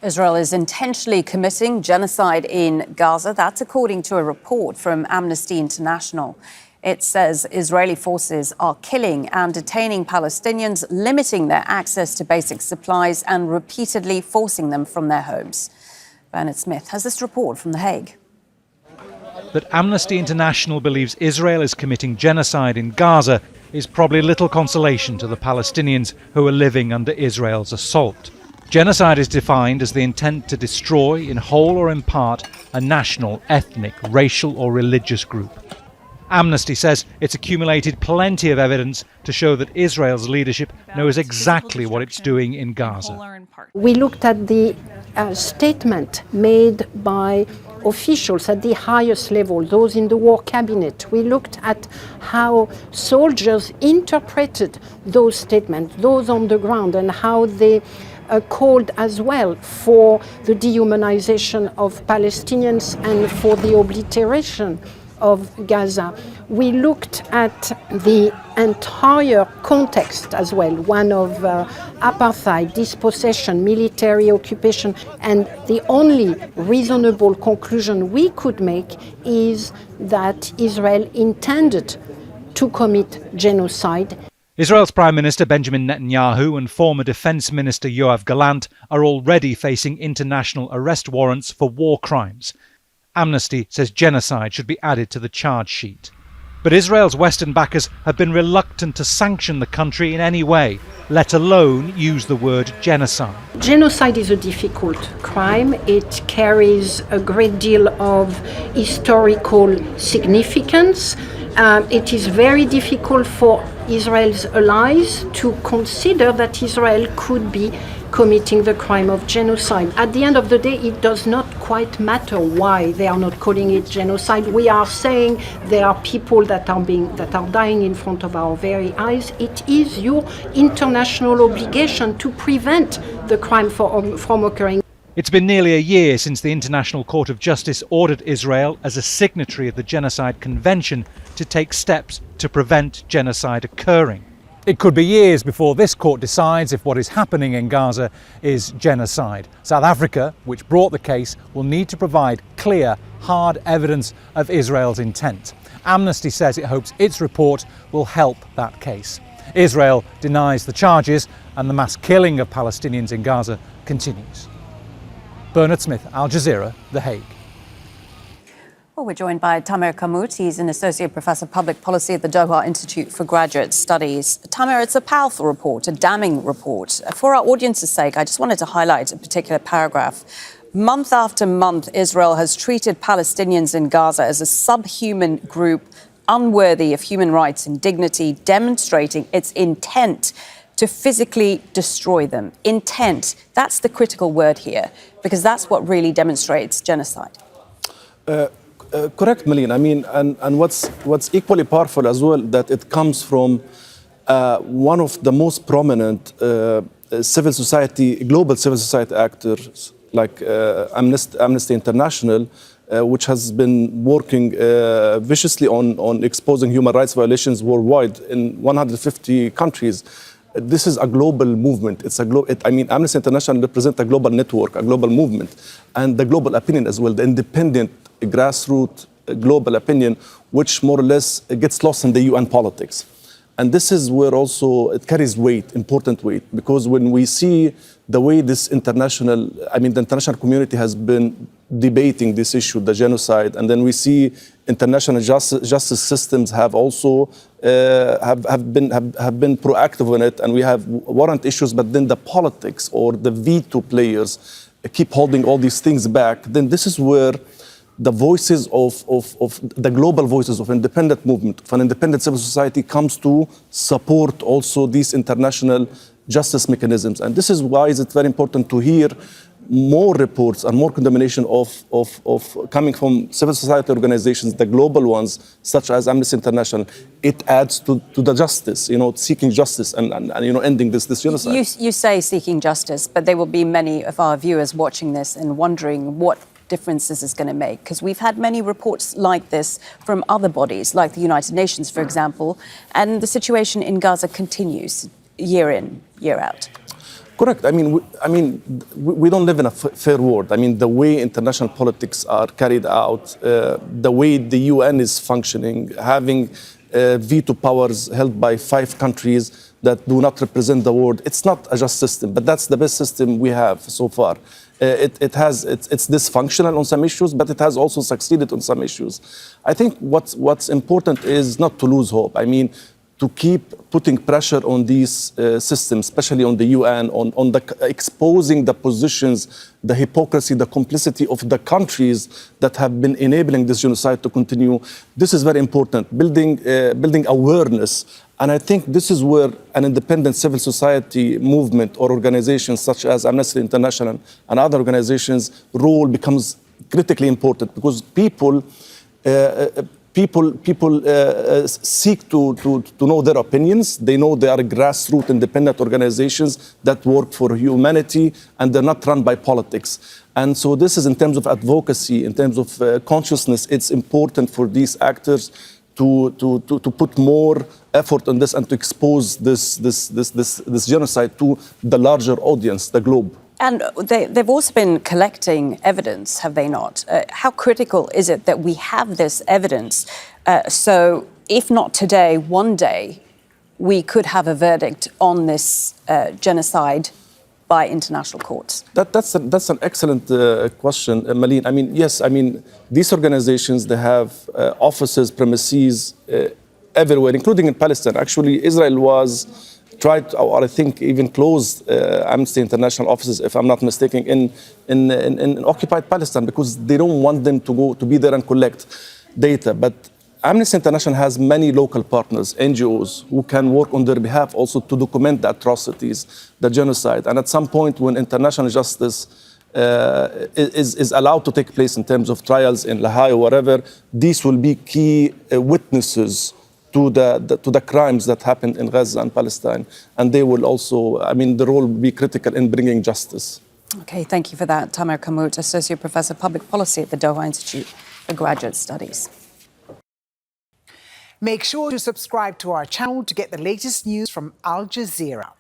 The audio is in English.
Israel is intentionally committing genocide in Gaza. That's according to a report from Amnesty International. It says Israeli forces are killing and detaining Palestinians, limiting their access to basic supplies and repeatedly forcing them from their homes. Bernard Smith has this report from The Hague. That Amnesty International believes Israel is committing genocide in Gaza is probably little consolation to the Palestinians who are living under Israel's assault. Genocide is defined as the intent to destroy, in whole or in part, a national, ethnic, racial or religious group. Amnesty says it's accumulated plenty of evidence to show that Israel's leadership knows exactly what it's doing in Gaza. We looked at the statement made by officials at the highest level, those in the war cabinet. We looked at how soldiers interpreted those statements, those on the ground, and how they called as well for the dehumanization of Palestinians and for the obliteration of Gaza. We looked at the entire context as well, one of apartheid, dispossession, military occupation, and the only reasonable conclusion we could make is that Israel intended to commit genocide. Israel's Prime Minister Benjamin Netanyahu and former Defence Minister Yoav Gallant are already facing international arrest warrants for war crimes. Amnesty says genocide should be added to the charge sheet. But Israel's Western backers have been reluctant to sanction the country in any way, let alone use the word genocide. Genocide is a difficult crime. It carries a great deal of historical significance. It is very difficult for Israel's allies to consider that Israel could be committing the crime of genocide. At the end of the day, it does not quite matter why they are not calling it genocide. We are saying there are people that are dying in front of our very eyes. It is your international obligation to prevent the crime from occurring. It's been nearly a year since the International Court of Justice ordered Israel, as a signatory of the Genocide Convention, to take steps to prevent genocide occurring. It could be years before this court decides if what is happening in Gaza is genocide. South Africa, which brought the case, will need to provide clear, hard evidence of Israel's intent. Amnesty says it hopes its report will help that case. Israel denies the charges, and the mass killing of Palestinians in Gaza continues. Bernard Smith, Al Jazeera, The Hague. Well, we're joined by Tamer Qarmout. He's an Associate Professor of Public Policy at the Doha Institute for Graduate Studies. Tamer, it's a powerful report, a damning report. For our audience's sake, I just wanted to highlight a particular paragraph. Month after month, Israel has treated Palestinians in Gaza as a subhuman group, unworthy of human rights and dignity, demonstrating its intent to physically destroy them. Intent, that's the critical word here, because that's what really demonstrates genocide. Correct, Malene. I mean, and what's equally powerful as well, that it comes from one of the most prominent global civil society actors, like Amnesty International, which has been working viciously on exposing human rights violations worldwide in 150 countries. This is a global movement. Amnesty International represents a global network, a global movement, and the global opinion as well, the independent, grassroots global opinion, which more or less gets lost in the UN politics. And this is where also it carries weight, important weight, because when we see the way the international community has been debating this issue, the genocide, and then we see international justice systems have also have been proactive in it, and we have warrant issues, but then the politics or the veto players keep holding all these things back. Then this is where the voices of the global voices of independent movement, of an independent civil society, comes to support also these international justice mechanisms. And this is why it's very important to hear more reports and more condemnation of coming from civil society organizations, the global ones, such as Amnesty International. It adds to the justice, seeking justice and ending this genocide. You say seeking justice, but there will be many of our viewers watching this and wondering what difference this is going to make, because we've had many reports like this from other bodies, like the United Nations, for example, and the situation in Gaza continues year in, year out. Correct. We don't live in a fair world. I mean, the way international politics are carried out, the way the UN is functioning, having veto powers held by 5 countries that do not represent the world, it's not a just system, but that's the best system we have so far. It's dysfunctional on some issues, but it has also succeeded on some issues. I think what's important is not to lose hope. I mean, to keep putting pressure on these systems, especially on the UN, on exposing the positions, the hypocrisy, the complicity of the countries that have been enabling this genocide to continue. This is very important, building awareness. And I think this is where an independent civil society movement or organizations such as Amnesty International and other organizations' role becomes critically important, because people seek to know their opinions. They know they are grassroots independent organizations that work for humanity, and they're not run by politics. And so this is in terms of advocacy, in terms of consciousness, it's important for these actors to put more effort on this and to expose this genocide to the larger audience, the globe. And they've also been collecting evidence, have they not? How critical is it that we have this evidence? So if not today, one day, we could have a verdict on this genocide by international courts? That's an excellent question, Malin. I mean, yes, these organizations, they have offices, premises everywhere, including in Palestine. Actually, Israel was tried, or I think even closed Amnesty International offices, if I'm not mistaken, in occupied Palestine, because they don't want them to be there and collect data. But Amnesty International has many local partners, NGOs, who can work on their behalf also to document the atrocities, the genocide. And at some point, when international justice is allowed to take place in terms of trials in La Haye or whatever, these will be key witnesses to the crimes that happened in Gaza and Palestine. And they will also, the role will be critical in bringing justice. Okay, thank you for that. Tamer Qarmout, Associate Professor of Public Policy at the Doha Institute for Graduate Studies. Make sure to subscribe to our channel to get the latest news from Al Jazeera.